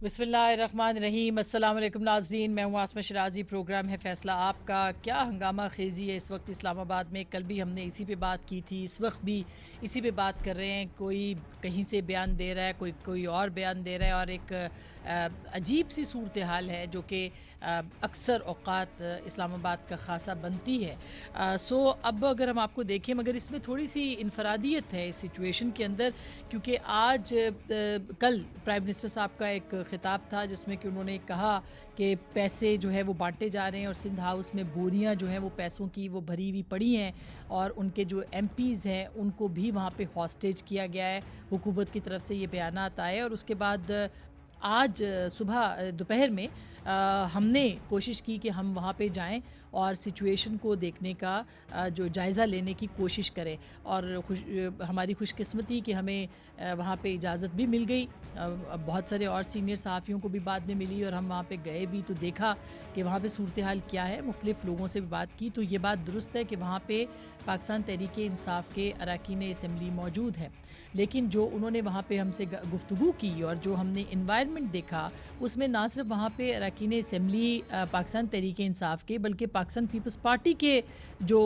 बिस्मिल्लाहिर्रहमानिर्रहीम। अस्सलाम वालेकुम नाज़रीन, मैं हूँ आसमा शराजी। प्रोग्राम है फ़ैसला आपका। क्या हंगामा खेज़ी है इस वक्त इस्लामाबाद में। कल भी हमने इसी पे बात की थी, इस वक्त भी इसी पे बात कर रहे हैं। कोई कहीं से बयान दे रहा है, कोई और बयान दे रहा है, और एक अजीब सी सूरत हाल है जो कि अक्सर औक़ात इस्लामाबाद का ख़ासा बनती है। सो अब अगर हम आपको देखें, मगर इसमें थोड़ी सी इनफरादियत है इस सिचुएशन के अंदर, क्योंकि आज कल प्राइम मिनिस्टर साहब का एक ख़िताब था जिसमें कि उन्होंने कहा कि पैसे जो है वो बांटे जा रहे हैं और सिंध हाउस में बोरियां जो हैं वो पैसों की वो भरी हुई पड़ी हैं, और उनके जो एमपीज़ हैं उनको भी वहाँ पे हॉस्टेज किया गया है। हुकूमत की तरफ से ये बयानात आए, और उसके बाद आज सुबह दोपहर में हमने कोशिश की कि हम वहाँ पे जाएं और सिचुएशन को देखने का जो जायज़ा लेने की कोशिश करें, और हमारी खुशकिस्मती कि हमें वहाँ पे इजाज़त भी मिल गई। बहुत सारे और सीनियर सहाफ़ियों को भी बाद में मिली, और हम वहाँ पे गए भी तो देखा कि वहाँ पे सूरत हाल क्या है। मुख्तलिफ़ लोगों से भी बात की तो ये बात दुरुस्त है कि वहाँ पे पाकिस्तान तहरीक-ए-इंसाफ़ के अरकान असम्बली मौजूद हैं, लेकिन जो उन्होंने वहाँ पे हमसे गुफ्तगू की और जो हमने इन्वायरमेंट देखा, उसमें ना सिर्फ वहाँ पे अरकान असम्बली पाकिस्तान तहरीक-ए-इंसाफ़ के, बल्कि पाकिस्तान पीपल्स पार्टी के जो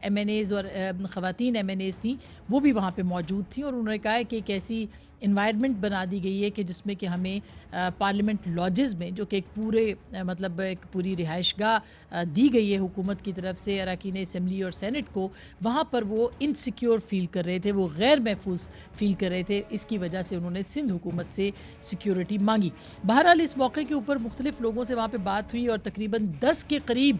MNAs और ख़वातीन MNAs थी, वो भी वहाँ पे मौजूद थी। और उन्होंने कहा है कि एक ऐसी इन्वायरमेंट बना दी गई है कि जिसमें कि हमें पार्लियामेंट लॉजेस में, जो कि एक पूरे मतलब एक पूरी रिहाइशगाह दी गई है हुकूमत की तरफ से अरकान असम्बली और सेनेट को, वहाँ पर वो इनसिक्योर फ़ील कर रहे थे, वो गैर महफूज फ़ील कर रहे थे। इसकी वजह से उन्होंने सिंध हुकूमत से सिक्योरिटी मांगी। बहरहाल इस मौके के ऊपर मुख्तलिफ़ लोगों से वहाँ पे बात हुई, और तकरीबन 10 के करीब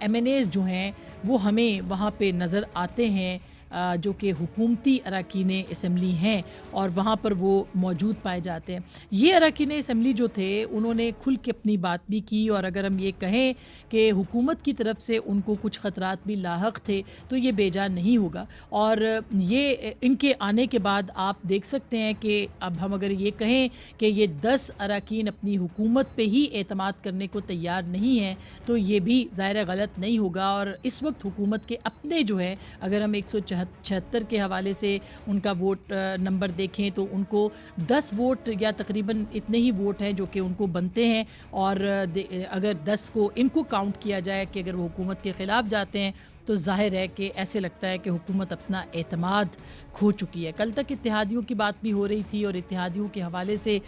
MNAs जो हैं वो हमें वहाँ पे नज़र आते हैं, जो कि हुकूमती अरकान असम्बली हैं, और वहाँ पर वो मौजूद पाए जाते हैं। ये अरकान असम्बली जो थे उन्होंने खुल के अपनी बात भी की, और अगर हम ये कहें कि हुकूमत की तरफ से उनको कुछ ख़तरात भी लाहक थे तो ये बेजा नहीं होगा। और ये इनके आने के बाद आप देख सकते हैं कि अब हम अगर ये कहें कि ये 10 अरकान अपनी हुकूमत पे ही एतमाद करने को तैयार नहीं हैं, तो ये भी ज़ाहिर है गलत नहीं होगा। और इस वक्त हुकूमत के अपने जो है, अगर हम 176 के हवाले से उनका वोट नंबर देखें तो उनको 10 वोट या तकरीबन इतने ही वोट हैं जो कि उनको बनते हैं। और अगर 10 को इनको काउंट किया जाए कि अगर वो हुकूमत के ख़िलाफ़ जाते हैं, तो ज़ाहिर है कि ऐसे लगता है कि हुकूमत अपना एतमाद खो चुकी है। कल तक इत्तेहादियों की बात भी हो रही थी और इत्तेहादियों के हवाले से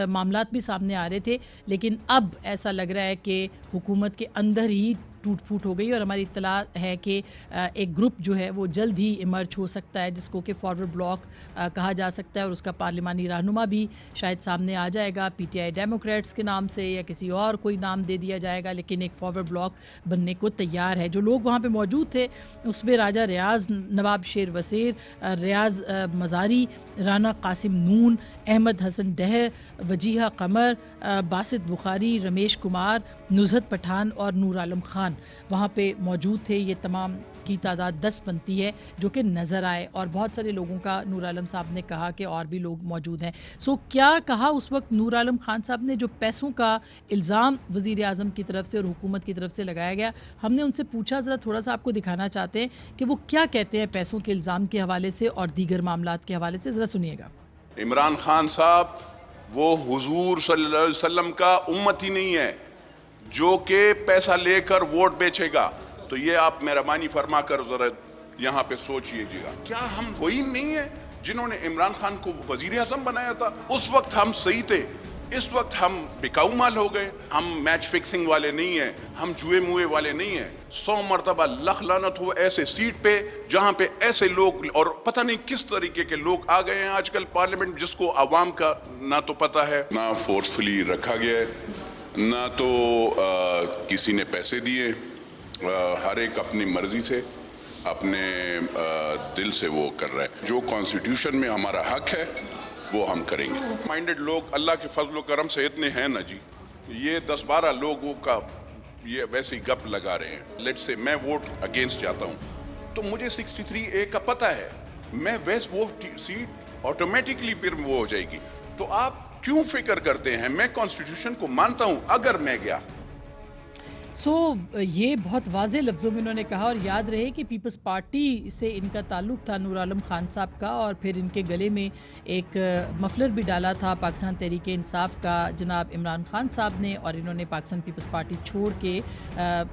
मामलात भी सामने आ रहे थे, लेकिन अब ऐसा लग रहा है कि हुकूमत के अंदर ही टूट फूट हो गई। और हमारी इत्तला है कि एक ग्रुप जो है वो जल्द ही इमर्ज हो सकता है, जिसको कि फॉरवर्ड ब्लॉक कहा जा सकता है, और उसका पार्लिमानी रहनुमा भी शायद सामने आ जाएगा। PTI डेमोक्रेट्स के नाम से या किसी और कोई नाम दे दिया जाएगा, लेकिन एक फॉरवर्ड ब्लॉक बनने को तैयार है। जो लोग वहाँ पे मौजूद थे उसमें राजा रियाज़, नवाब शेर वसीर, रियाज़ मज़ारी, राना कासिम नून, अहमद हसन डहर, वजीहा कमर, बासित बुखारी, रमेश कुमार, नुज़हत पठान और नूर आलम ख़ान वहाँ पे मौजूद थे। ये तमाम की तादाद 10 बनती है जो कि नज़र आए, और बहुत सारे लोगों का नूर आलम साहब ने कहा कि और भी लोग मौजूद हैं। सो क्या कहा उस वक्त नूर आलम ख़ान साहब ने, जो पैसों का इल्ज़ाम वज़ीर आज़म की तरफ से और हुकूमत की तरफ से लगाया गया, हमने उनसे पूछा, ज़रा थोड़ा सा आपको दिखाना चाहते हैं कि वो क्या कहते हैं पैसों के इल्ज़ाम के हवाले से और दीगर मामलात के हवाले से। ज़रा सुनिएगा। इमरान खान साहब वो हुजूर सल्लल्लाहु अलैहि वसल्लम का उम्मत ही नहीं है जो कि पैसा लेकर वोट बेचेगा। तो ये आप मेहरबानी फरमा कर जरा यहाँ पे सोचिएगा, क्या हम वही नहीं है जिन्होंने इमरान खान को वजीर आज़म बनाया था? उस वक्त हम सही थे, इस वक्त हम बिकाऊ माल हो गए। हम मैच फिक्सिंग वाले नहीं हैं, हम जुए मुए वाले नहीं हैं। 100 मरतबा लख लानत हो ऐसे सीट पे जहाँ पे ऐसे लोग, और पता नहीं किस तरीके के लोग आ गए हैं आजकल पार्लियामेंट, जिसको आवाम का ना तो पता है, ना फोर्सफुली रखा गया है, ना तो किसी ने पैसे दिए। हर एक अपनी मर्जी से, अपने दिल से वो कर रहा है। जो कॉन्स्टिट्यूशन में हमारा हक है वो हम करेंगे। माइंडेड लोग अल्लाह के फजल करम से इतने हैं ना जी, ये 10-12 लोगों का ये वैसे ही गप लगा रहे हैं। लेट्स से मैं वोट अगेंस्ट जाता हूँ तो मुझे 63A का पता है, मैं वैसे वो सीट ऑटोमेटिकली फिर वो हो जाएगी। तो आप क्यों फिक्र करते हैं? मैं कॉन्स्टिट्यूशन को मानता हूँ। अगर मैं गया ये बहुत वाज़ेह लफ्ज़ों में उन्होंने कहा और याद रहे कि पीपल्स पार्टी से इनका ताल्लुक़ था नूर आलम खान साहब का और फिर इनके गले में एक मफलर भी डाला था पाकिस्तान तहरीक इंसाफ का जनाब इमरान खान साहब ने और इन्होंने पाकिस्तान पीपल्स पार्टी छोड़ के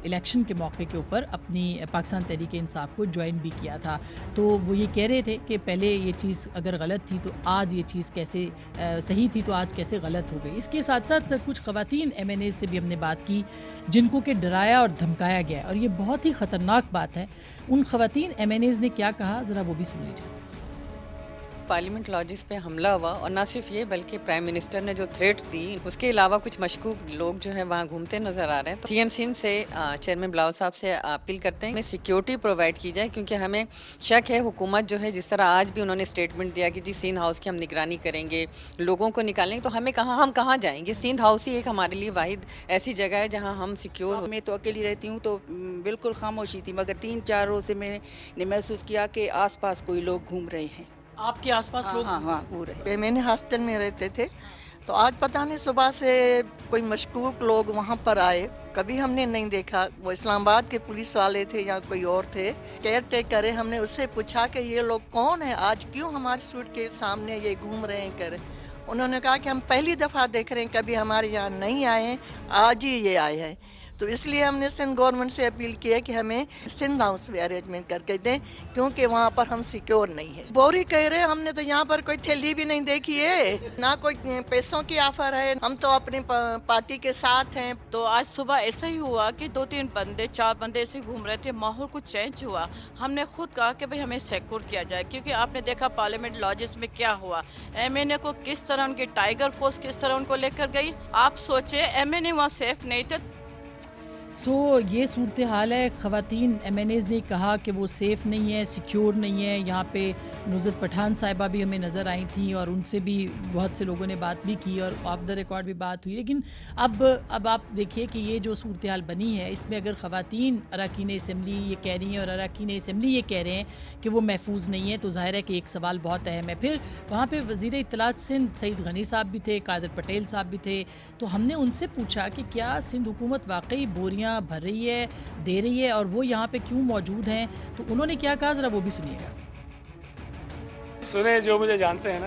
इलेक्शन के मौके के ऊपर अपनी पाकिस्तान तहरीक इंसाफ को ज्वाइन भी किया था। तो वो ये कह रहे थे कि पहले ये चीज़ अगर गलत थी तो आज ये चीज़ कैसे सही थी तो आज कैसे गलत हो गई। इसके साथ साथ कुछ ख़वातीन MNAs से भी हमने बात की जिनको के डराया और धमकाया गया और ये बहुत ही ख़तरनाक बात है। उन ख़वातीन MNAs ने क्या कहा ज़रा वो भी सुन लीजिए। पार्लियामेंट लॉजिस पे हमला हुआ और ना सिर्फ ये बल्कि प्राइम मिनिस्टर ने जो थ्रेट दी उसके अलावा कुछ मशकूक लोग जो है वहाँ घूमते नजर आ रहे हैं। तो CM सिंध से चेयरमैन बिलावल साहब से अपील करते हैं हमें सिक्योरिटी प्रोवाइड की जाए क्योंकि हमें शक है हुकूमत जो है जिस तरह आज भी उन्होंने स्टेटमेंट दिया कि जी सिंध हाउस की हम निगरानी करेंगे, लोगों को निकालेंगे, तो हमें हम कहाँ जाएंगे। सिंध हाउस ही एक हमारे लिए वाहिद ऐसी जगह है जहाँ हम सिक्योर। मैं तो अकेली रहती हूँ तो बिल्कुल खामोशी थी, मगर 3-4 रोज से मैंने महसूस किया कि आसपास कोई लोग घूम रहे हैं। आपके आसपास लोग? हाँ पूरे। मैंने हॉस्टल में रहते थे तो आज पता नहीं सुबह से कोई मशकूक लोग वहाँ पर आए, कभी हमने नहीं देखा। वो इस्लामाबाद के पुलिस वाले थे या कोई और थे, केयर टेकर है। हमने उससे पूछा कि ये लोग कौन है, आज क्यों हमारे सूट के सामने ये घूम रहे हैं कर। उन्होंने कहा कि हम पहली दफ़ा देख रहे हैं, कभी हमारे यहाँ नहीं आए हैं, आज ही ये आए हैं। तो इसलिए हमने सिंध गवर्नमेंट से अपील की है कि हमें सिंध हाउस में अरेंजमेंट करके दें क्योंकि वहाँ पर हम सिक्योर नहीं है। बोरी कह रहे हैं, हमने तो यहाँ पर कोई थैली भी नहीं देखी है, ना कोई पैसों की ऑफर है, हम तो अपनी पार्टी के साथ हैं। तो आज सुबह ऐसा ही हुआ कि 4 बंदे ऐसे घूम रहे थे, माहौल कुछ चेंज हुआ। हमने खुद कहा कि भाई हमें सिक्योर किया जाए क्योंकि आपने देखा पार्लियामेंट लॉजिस में क्या हुआ, MNA को किस तरह उनकी टाइगर फोर्स किस तरह उनको लेकर गई। आप सोचे MNA वहाँ सेफ नहीं थे। ये सूरत हाल है। ख़वातीन MNAs ने कहा कि वो सेफ़ नहीं है, सिक्योर नहीं है। यहाँ पे नुज़रत पठान साहिबा भी हमें नज़र आई थी और उनसे भी बहुत से लोगों ने बात भी की और ऑफ द रिकॉर्ड भी बात हुई। लेकिन अब आप देखिए कि ये जो सूरत हाल बनी है इसमें अगर ख़वातीन अरकान असम्बली ये कह रही हैं और अरकान असम्बली ये कह रहे हैं कि वो महफूज नहीं है तो ज़ाहिर है कि एक सवाल बहुत अहम है। फिर वहाँ पर वज़ीर इत्तलात सिंध सईद गनी साहब भी थे, कादर पटेल साहब भी थे। तो हमने उनसे पूछा कि क्या सिंध हुकूमत वाकई बोरियाँ भर रही है, दे रही है और वो यहाँ पे क्यों मौजूद हैं। तो उन्होंने क्या कहा ज़रा वो भी सुनिएगा। सुने जो मुझे जानते हैं ना,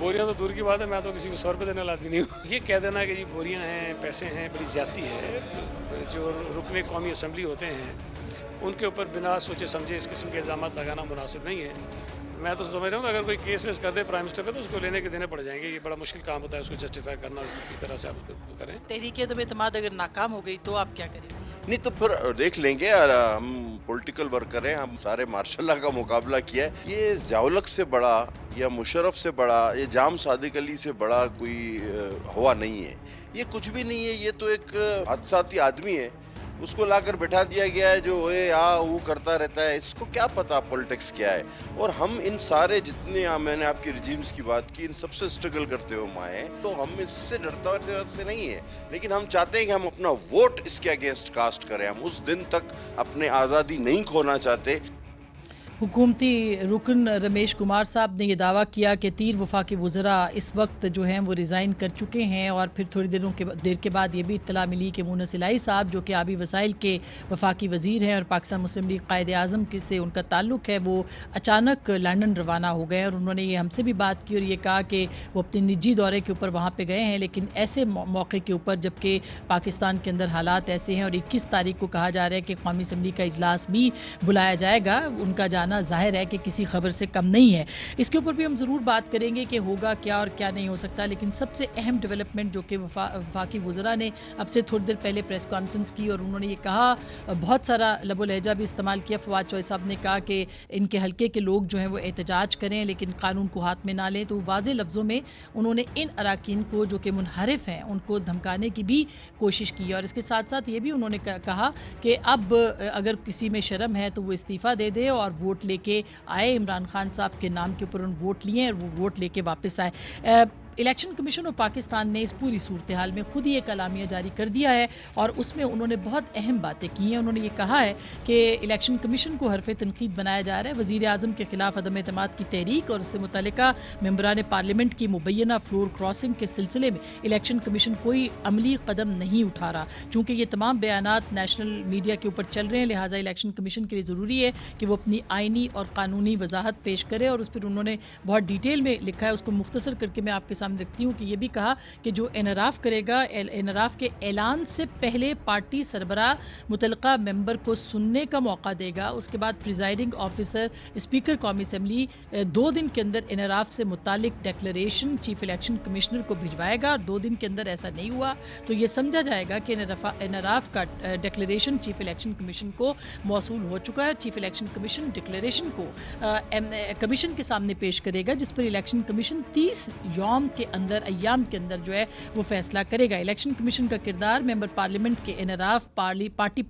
बोरियां तो दूर की बात है, मैं तो किसी को 100 रुपये देने वाला आदमी नहीं हूँ। ये कह देना कि जी बोरियां हैं, पैसे हैं, बड़ी ज़्यादती है। जो रुकने कौमी असम्बली होते हैं उनके ऊपर बिना सोचे समझे इस किस्म के इल्ज़ाम लगाना मुनासिब नहीं है। मैं तो समझ रहा हूँ अगर कोई केस वेस कर दे प्राइम मिनिस्टर पे तो उसको लेने के देने पड़ जाएंगे। ये बड़ा मुश्किल काम होता है उसको जस्टिफाई करना, इस तरह से आप उसको करें। तहरीक एतमाद अगर नाकाम हो गई तो आप क्या करेंगे? नहीं तो फिर देख लेंगे। और हम पॉलिटिकल वर्कर हैं, हम सारे मार्शल का मुकाबला किया है। ये ज़ियाउल हक से बड़ा या मुशर्रफ से बड़ा या जाम सादिक अली से बड़ा कोई हुआ नहीं है। ये कुछ भी नहीं है, ये तो एक हादसाती आदमी है, उसको लाकर बैठा दिया गया है जो वो करता रहता है। इसको क्या पता पॉलिटिक्स क्या है। और हम इन सारे जितने मैंने आपके रिजीम्स की बात की, इन सबसे स्ट्रगल करते हुए हम आए, तो हम इससे डरते नहीं है। लेकिन हम चाहते हैं कि हम अपना वोट इसके अगेंस्ट कास्ट करें। हम उस दिन तक अपने आज़ादी नहीं खोना चाहते। हुकूमती रुकन रमेश कुमार साहब ने यह दावा किया कि 3 वफाकी वज़रा इस वक्त जो हैं वो रिज़ाइन कर चुके हैं और फिर थोड़ी देर के बाद ये भी इत्तला मिली कि मुनस इलाही साहब जो कि आबी वसाइल के वफाकी वज़ीर हैं और पाकिस्तान मुस्लिम लीग कायद आज़म से उनका ताल्लुक़ है, वो अचानक लंदन रवाना हो गए और उन्होंने ये हमसे भी बात की और ये कहा कि वो अपने निजी दौरे के ऊपर वहाँ पर गए हैं। लेकिन ऐसे मौके के ऊपर जबकि पाकिस्तान के अंदर हालात ऐसे हैं और 21 तारीख को कहा जा रहा है कि कौमी असम्बली का इजलास भी बुलाया जाएगा, उनका जाना जाहिर है कि किसी खबर से कम नहीं है। इसके ऊपर भी हम ज़रूर बात करेंगे कि होगा क्या और क्या नहीं हो सकता। लेकिन सबसे अहम डेवलपमेंट जो कि वफाकी वज़रा ने अब से थोड़ी देर पहले प्रेस कॉन्फ्रेंस की और उन्होंने ये कहा, बहुत सारा लबो लहजा भी इस्तेमाल किया। फवाद चौधरी साहब ने कहा कि इनके हल्के के लोग जो हैं वो एहतजाज करें लेकिन कानून को हाथ में ना लें। तो वाज़े लफ्ज़ों में उन्होंने इन अराकीन को जो कि मुनहरिफ हैं उनको धमकाने की भी कोशिश की और इसके साथ साथ ये भी उन्होंने कहा कि अब अगर किसी में शर्म है तो वो इस्तीफ़ा दे दे और वोट लेके आए। इमरान खान साहब के नाम के ऊपर उन्होंने वोट लिए और वो वोट लेके वापस आए। इलेक्शन कमीशन ऑफ पाकिस्तान ने इस पूरी सूरत हाल में खुद ही एक अलामिया जारी कर दिया है और उसमें उन्होंने बहुत अहम बातें की हैं। उन्होंने ये कहा है कि इलेक्शन कमीशन को हरफ तनकीद बनाया जा रहा है। वज़ीर आज़म के खिलाफ अदम एतमाद की तहरीक और उससे मुतल्लिका मेंबरान पार्लियामेंट की मुबैना फ्लोर क्रॉसिंग के सिलसिले में इलेक्शन कमीशन कोई अमली कदम नहीं उठा रहा। चूँकि ये तमाम बयानात नेशनल मीडिया के ऊपर चल रहे हैं, लिहाजा इलेक्शन कमीशन के लिए ज़रूरी है कि वो अपनी आइनी और कानूनी वजाहत पेश करे। और उस पर उन्होंने बहुत डिटेल में लिखा है, उसको मुख्तसर करके मैं आपके सामने रखती हूँ कि ये भी कहा कि जो एनराफ करेगा, एनराफ के ऐलान से पहले पार्टी सरबराह मुतल्लिका मेंबर को सुनने का मौका देगा। उसके बाद प्रिजाइडिंग ऑफिसर स्पीकर कौमी असम्बली 2 दिन के अंदर एनराफ से मुतालिक डेक्लेरेशन चीफ इलेक्शन कमिश्नर को भिजवाएगा। 2 दिन के अंदर ऐसा नहीं हुआ तो ये समझा जाएगा कि एनराफ का डेक्लेरेशन चीफ इलेक्शन कमीशन को मौसूल हो चुका है। चीफ इलेक्शन कमीशन डिक्लेरेशन को कमीशन के सामने पेश करेगा, जिस पर इलेक्शन कमीशन 30 यौम के अंदर अय्याम के अंदर जो है वो फैसला करेगा। इलेक्शन कमीशन का किरदार मेंबर पार्लियामेंट के एनराफ, पार्टी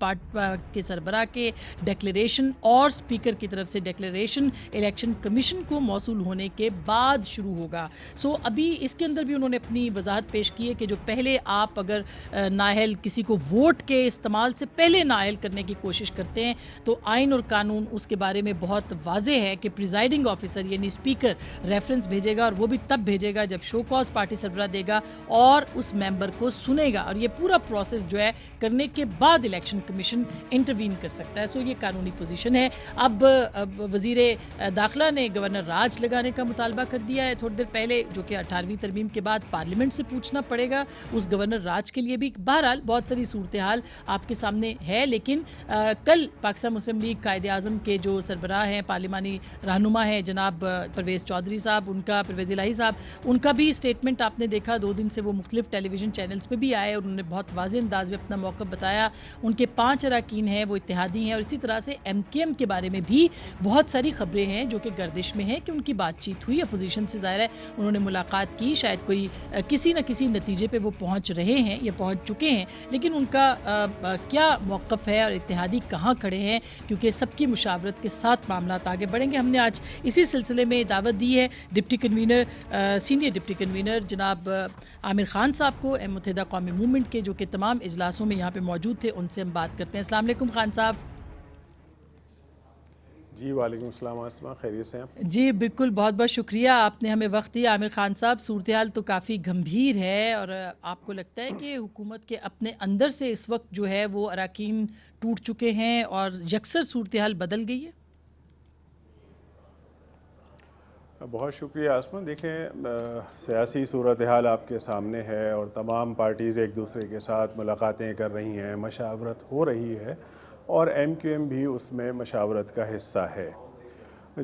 के सरबराह के डेक्लेरेशन और स्पीकर की तरफ से डेक्लेरेशन इलेक्शन कमीशन को मौसूल होने के बाद शुरू होगा। सो अभी इसके अंदर भी उन्होंने अपनी वजाहत पेश की है कि जो पहले आप अगर नाअहल किसी को वोट के इस्तेमाल से पहले नाअहल करने की कोशिश करते हैं तो आइन और कानून उसके बारे में बहुत वाज़ेह है कि प्रिजाइडिंग ऑफिसर यानी स्पीकर रेफरेंस भेजेगा और वो भी तब भेजेगा जब शो कॉज पार्टी सरबराह देगा और उस मेंबर को सुनेगा। और ये पूरा प्रोसेस जो है करने के बाद इलेक्शन कमीशन इंटरवीन कर सकता है। सो ये कानूनी पोजीशन है। अब वज़ीर दाखिला ने गवर्नर राज लगाने का मुतालबा कर दिया है थोड़ी देर पहले, जो कि 18वीं तरमीम के बाद पार्लियामेंट से पूछना पड़ेगा उस गवर्नर राज के लिए भी। बहरहाल बहुत सारी सूरत हाल आपके सामने है, लेकिन कल पाकिस्तान मुस्लिम लीग कायदे आज़म के जो सरबराह हैं, पार्लिमानी रहनुमा हैं जनाब परवेज़ चौधरी साहब, उनका परवेज़ इलाही साहब, उनका भी स्टेटमेंट आपने देखा। 2 दिन से वो मुख्तलिफ टेलीविज़न चैनल्स पे भी आए और उन्होंने बहुत वाज़ेह अंदाज में अपना मौक़िफ़ बताया। उनके 5 अरकान हैं वो इत्तेहादी हैं और इसी तरह से MKM के बारे में भी बहुत सारी खबरें हैं जो कि गर्दिश में हैं कि उनकी बातचीत हुई अपोजिशन से, ज़ाहिर है उन्होंने मुलाकात की, शायद कोई किसी न किसी नतीजे पे वो पहुंच रहे हैं या पहुंच चुके हैं, लेकिन उनका क्या मौक़िफ़ है और इत्तेहादी कहाँ खड़े हैं, क्योंकि सबकी मुशावरत के साथ मामला आगे बढ़ेंगे। हमने आज इसी सिलसिले में दावत दी है deputy convener, senior deputy convener जनाब आमिर खान साहब को, मुत्तहिदा कौमी मूवमेंट के, जो कि तमाम इजलासों में यहाँ पे मौजूद थे। उनसे हम बात करते हैं। अस्सलाम वालेकुम खान साहब। जी वालेकुम सलाम, आसमा खैरियत से हैं? जी बिल्कुल, बहुत बहुत शुक्रिया आपने हमें वक्त दिया। आमिर खान साहब, सूरत हाल तो काफ़ी गंभीर है और आपको लगता है कि हुकूमत के अपने अंदर से इस वक्त जो है वो अरकान टूट चुके हैं और यकसर सूरत हाल बदल गई है? बहुत शुक्रिया आसमा। देखें, सियासी सूरत हाल आपके सामने है और तमाम पार्टीज़ एक दूसरे के साथ मुलाकातें कर रही हैं, मशावरत हो रही है और MQM भी उसमें मशावरत का हिस्सा है।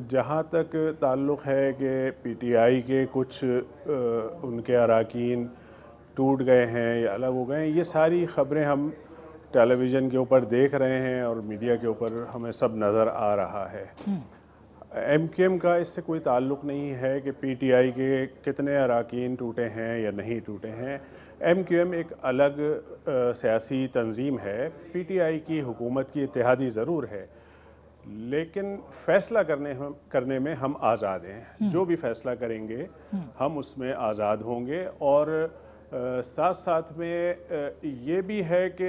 जहाँ तक ताल्लुक़ है कि PTI के कुछ उनके अरकान टूट गए हैं या अलग हो गए हैं, ये सारी ख़बरें हम टेलीविज़न के ऊपर देख रहे हैं और मीडिया के ऊपर हमें सब नज़र आ रहा है। MQM का इससे कोई ताल्लुक़ नहीं है कि PTI के कितने अरकान टूटे हैं या नहीं टूटे हैं। MQM एक अलग सियासी तंजीम है। PTI की हुकूमत की इत्तेहादी ज़रूर है, लेकिन फ़ैसला करने में हम आज़ाद हैं। जो भी फ़ैसला करेंगे हम उसमें आज़ाद होंगे और साथ साथ में ये भी है कि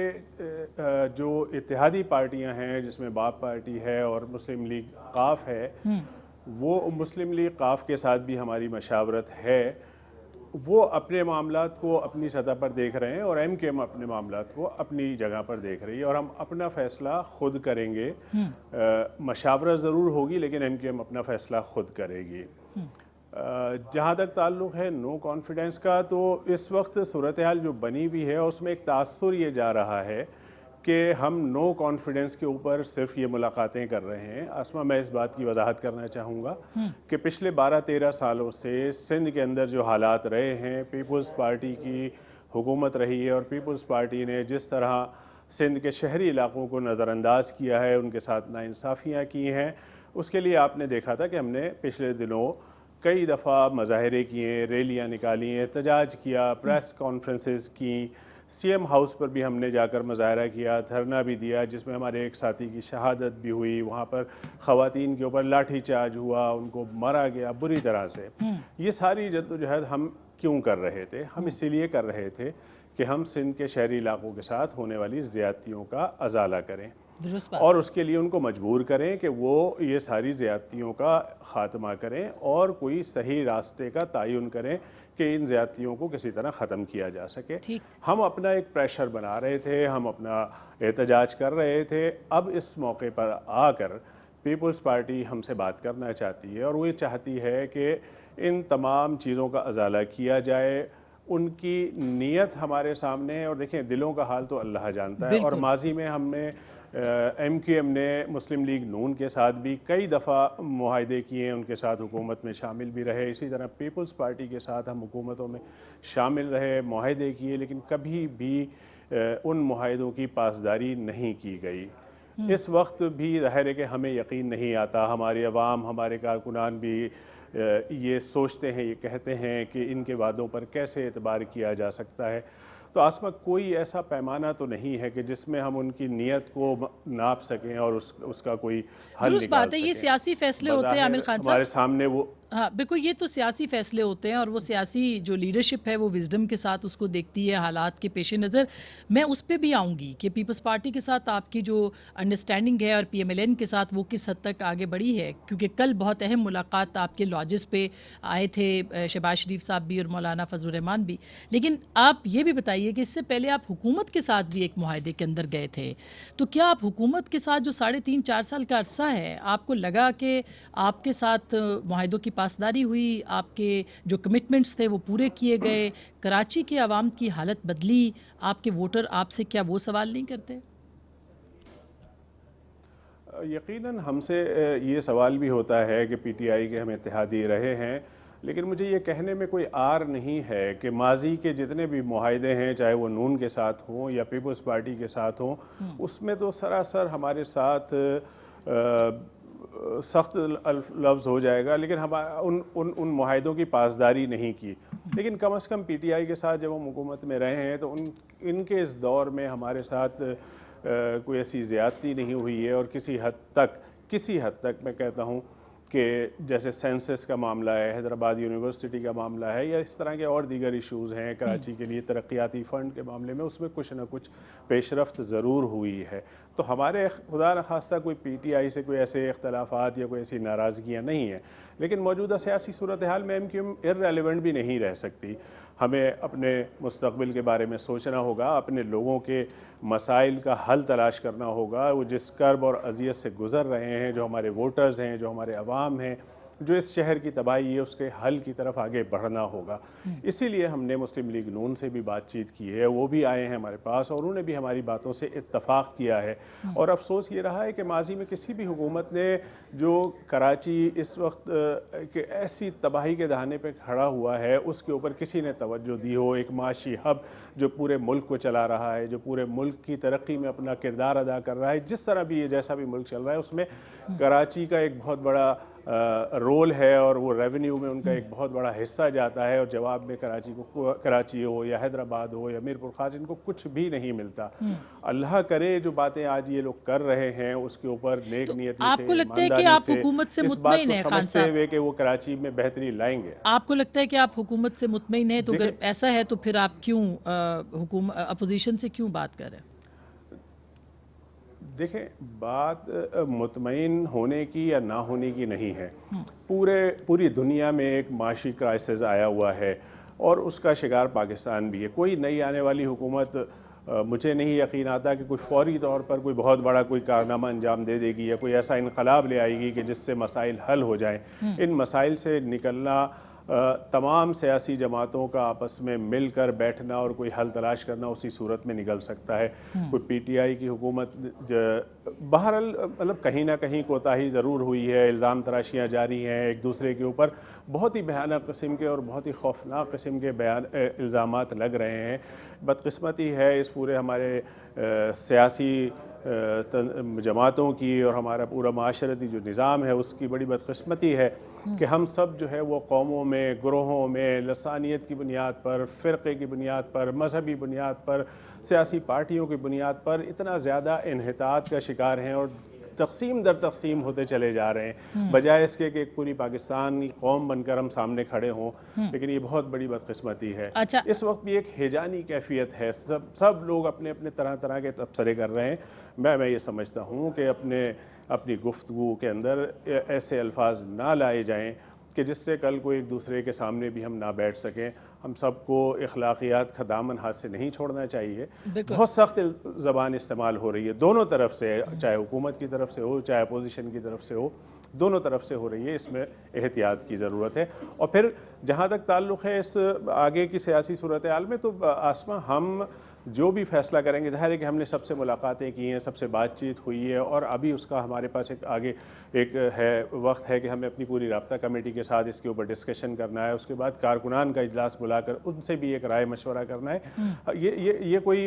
जो इत्तेहादी पार्टियां हैं जिसमें बाप पार्टी है और मुस्लिम लीग काफ है, वो मुस्लिम लीग काफ के साथ भी हमारी मशावरत है। वो अपने मामलात को अपनी सतह पर देख रहे हैं और MKM अपने मामलात को अपनी जगह पर देख रही है और हम अपना फ़ैसला खुद करेंगे। मशावरत ज़रूर होगी लेकिन MKM अपना फ़ैसला खुद करेगी। जहाँ तक ताल्लुक़ है नो कॉन्फिडेंस का, तो इस वक्त सूरत हाल जो बनी हुई है उसमें एक तासुर ये जा रहा है कि हम नो कॉन्फिडेंस के ऊपर सिर्फ ये मुलाकातें कर रहे हैं। आसमा, मैं इस बात की वजाहत करना चाहूँगा कि पिछले 12-13 सालों से सिंध के अंदर जो हालात रहे हैं, पीपल्स पार्टी की हुकूमत रही है और पीपल्स पार्टी ने जिस तरह सिंध के शहरी इलाक़ों को नज़रअंदाज किया है, उनके साथ नाइंसाफ़ियाँ की हैं, उसके लिए आपने देखा था कि हमने पिछले दिनों कई दफ़ा मुज़ाहरे किए, रैलियाँ निकाली, एहतजाज किया, प्रेस कॉन्फ्रेंसेस की, सीएम हाउस पर भी हमने जाकर मुजाहरा किया, धरना भी दिया, जिसमें हमारे एक साथी की शहादत भी हुई। वहाँ पर ख़वातीन के ऊपर लाठीचार्ज हुआ, उनको मारा गया बुरी तरह से। ये सारी जद्दोजहद हम क्यों कर रहे थे? हम इसीलिए कर रहे थे कि हम सिंध के शहरी इलाकों के साथ होने वाली ज़्यादतियों का अजाला करें और उसके लिए उनको मजबूर करें कि वो ये सारी ज़्यादतियों का ख़ात्मा करें और कोई सही रास्ते का तयन करें कि इन ज़्यादतियों को किसी तरह ख़त्म किया जा सके। हम अपना एक प्रेशर बना रहे थे, हम अपना एहतजाज कर रहे थे। अब इस मौके पर आकर पीपल्स पार्टी हमसे बात करना चाहती है और वो ये चाहती है कि इन तमाम चीज़ों का अजाला किया जाए। उनकी नीयत हमारे सामने है और देखें, दिलों का हाल तो अल्लाह जानता है। और माजी में हमने MQM ने मुस्लिम लीग नून के साथ भी कई दफ़ा मुआहदे किए हैं, उनके साथ हुकूमत में शामिल भी रहे। इसी तरह पीपल्स पार्टी के साथ हम हुकूमतों में शामिल रहे, मुआहदे किए, लेकिन कभी भी उन मुआहदों की पासदारी नहीं की गई। इस वक्त भी ज़ाहिर है कि हमें यकीन नहीं आता, हमारी अवाम, हमारे कारकुनान भी ये सोचते हैं, ये कहते हैं कि इनके वादों पर कैसे एतबार किया जा सकता है। तो आसमा कोई ऐसा पैमाना तो नहीं है कि जिसमें हम उनकी नीयत को नाप सकें और उसका कोई हल निकाल बात है। सकें। ये सियासी फैसले होते हैं आमिर खान साहब, हमारे सामने वो। हाँ बिल्कुल, ये तो सियासी फैसले होते हैं और वो सियासी जो लीडरशिप है वो विजडम के साथ उसको देखती है हालात के पेश नज़र। मैं उस पर भी आऊँगी कि पीपल्स पार्टी के साथ आपकी जो अंडरस्टैंडिंग है और PMLN के साथ वो किस हद तक आगे बढ़ी है, क्योंकि कल बहुत अहम मुलाकात आपके लॉजेस पे आए थे शहबाज शरीफ साहब भी और मौलाना फजल रहमान भी। लेकिन आप ये भी बताइए कि इससे पहले आप हुकूमत के साथ भी एक मुआहदे के अंदर गए थे, तो क्या आप हुकूमत के साथ जो 3.5-4 साल का अरसा है, आपको लगा कि आपके साथ मुआहदों की पासदारी हुई, आपके जो कमिटमेंट्स थे वो पूरे किए गए, कराची के आवाम की हालत बदली, आपके वोटर आपसे क्या वो सवाल नहीं करते? यकीनन हमसे ये सवाल भी होता है कि PTI के हम इत्तेहादी रहे हैं, लेकिन मुझे ये कहने में कोई आर नहीं है कि माजी के जितने भी मुआहदे हैं, चाहे वो नून के साथ हों या पीपल्स पार्टी के साथ हों, उसमें तो सरासर हमारे साथ सख्त लफ्ज़ हो जाएगा, लेकिन हम उन मुआहदों की पासदारी नहीं की। लेकिन कम अज़ कम PTI के साथ जब हम हुकूमत में रहे हैं तो इनके इस दौर में हमारे साथ कोई ऐसी ज़्यादती नहीं हुई है। और किसी हद तक मैं कहता हूँ कि जैसे सेंसस का मामला है, हैदराबाद यूनिवर्सिटी का मामला है, या इस तरह के और दीगर इशूज़ हैं कराची के लिए तरक्याती फ़ंड के मामले में, उसमें कुछ ना कुछ पेशरफ्त ज़रूर हुई है। तो हमारे खुदा न खास्ता कोई PTI से कोई ऐसे इख्तलाफात या कोई ऐसी नाराज़गियाँ नहीं हैं, लेकिन मौजूदा सियासी सूरत हाल में MQM इर्रेलेवेंट भी नहीं रह सकती। हमें अपने मुस्तक़बिल के बारे में सोचना होगा, अपने लोगों के मसाइल का हल तलाश करना होगा। वो जिस कर्ब और अज़ियत से गुज़र रहे हैं, जो हमारे वोटर्स हैं, जो हमारे अवाम हैं, जो इस शहर की तबाही है, उसके हल की तरफ आगे बढ़ना होगा। इसीलिए हमने मुस्लिम लीग नून से भी बातचीत की है, वो भी आए हैं हमारे पास और उन्होंने भी हमारी बातों से इत्तफाक किया है। और अफसोस ये रहा है कि माजी में किसी भी हुकूमत ने जो कराची इस वक्त के ऐसी तबाही के दहाने पे खड़ा हुआ है, उसके ऊपर किसी ने तवज्जो दी हो। एक माशी हब जो पूरे मुल्क को चला रहा है, जो पूरे मुल्क की तरक्की में अपना किरदार अदा कर रहा है, जिस तरह भी ये जैसा भी मुल्क चल रहा है, उसमें कराची का एक बहुत बड़ा रोल है और वो रेवेन्यू में उनका एक बहुत बड़ा हिस्सा जाता है। और जवाब में कराची हो या हैदराबाद हो या मीरपुर खास, इनको कुछ भी नहीं मिलता। अल्लाह करे जो बातें आज ये लोग कर रहे हैं उसके ऊपर नेक नियती से, आपको लगता है कि आप हुकूमत से मुतमईन हैं खान साहब, कि वो कराची में बेहतरी लाएंगे? आपको लगता है कि आप हुकूमत से मुतमईन हैं? तो अगर ऐसा है तो फिर आप क्यों अपोजिशन से क्यों बात कर रहे हैं? देखें, बात मुतमईन होने की या ना होने की नहीं है। पूरी दुनिया में एक माशी क्राइसिस आया हुआ है और उसका शिकार पाकिस्तान भी है। कोई नई आने वाली हुकूमत, मुझे नहीं यकीन आता कि कोई फौरी तौर पर कोई बहुत बड़ा कोई कारनामा अंजाम दे देगी या कोई ऐसा इनकलाब ले आएगी कि जिससे मसाइल हल हो जाएं। इन मसाइल से निकलना तमाम सियासी जमातों का आपस में मिलकर बैठना और कोई हल तलाश करना, उसी सूरत में निकल सकता है। कोई PTI की हुकूमत बहरहाल मतलब कहीं ना कहीं कोताही ज़रूर हुई है, इल्ज़ाम तराशियाँ जारी हैं एक दूसरे के ऊपर, बहुत ही भयानक किस्म के और बहुत ही खौफनाक किस्म के इल्ज़ामात लग रहे हैं। बदकिस्मती है इस पूरे हमारे सियासी जमातों की और हमारा पूरा माशरती जो निज़ाम है उसकी बड़ी बदकिस्मती है कि हम सब जो है वो कौमों में, ग्रोहों में, लसानियत की बुनियाद पर, फ़िरक़े की बुनियाद पर, मजहबी बुनियाद पर, सियासी पार्टियों की बुनियाद पर इतना ज़्यादा इन्हितात का शिकार हैं और तकसीम दर तकसीम होते चले जा रहे हैं, बजाय इसके कि एक पूरी पाकिस्तानी कौम बनकर हम सामने खड़े हों। लेकिन ये बहुत बड़ी बदकिस्मती है। अच्छा। इस वक्त भी एक हेजानी कैफियत है, सब लोग अपने अपने तरह तरह के तबसरे कर रहे हैं। मैं ये समझता हूँ कि अपनी गुफ्तगू के अंदर ऐसे अल्फाज ना लाए जाएँ कि जिससे कल को एक दूसरे के सामने भी हम ना बैठ सकें। हम सबको अखलाकियात का दामन हाथ से नहीं छोड़ना चाहिए। बहुत सख्त ज़बान इस्तेमाल हो रही है दोनों तरफ से, चाहे हुकूमत की तरफ से हो चाहे अपोजिशन की तरफ से हो, दोनों तरफ से हो रही है। इसमें एहतियात की ज़रूरत है। और फिर जहाँ तक ताल्लुक़ है इस आगे की सियासी सूरत हाल में, तो आसमा हम जो भी फ़ैसला करेंगे, ज़ाहिर है कि हमने सबसे मुलाकातें की हैं, सबसे बातचीत हुई है और अभी उसका हमारे पास एक वक्त है कि हमें अपनी पूरी राब्ता कमेटी के साथ इसके ऊपर डिस्कशन करना है। उसके बाद कारकुनान का इजलास बुलाकर उनसे भी एक राय मशवरा करना है। ये कोई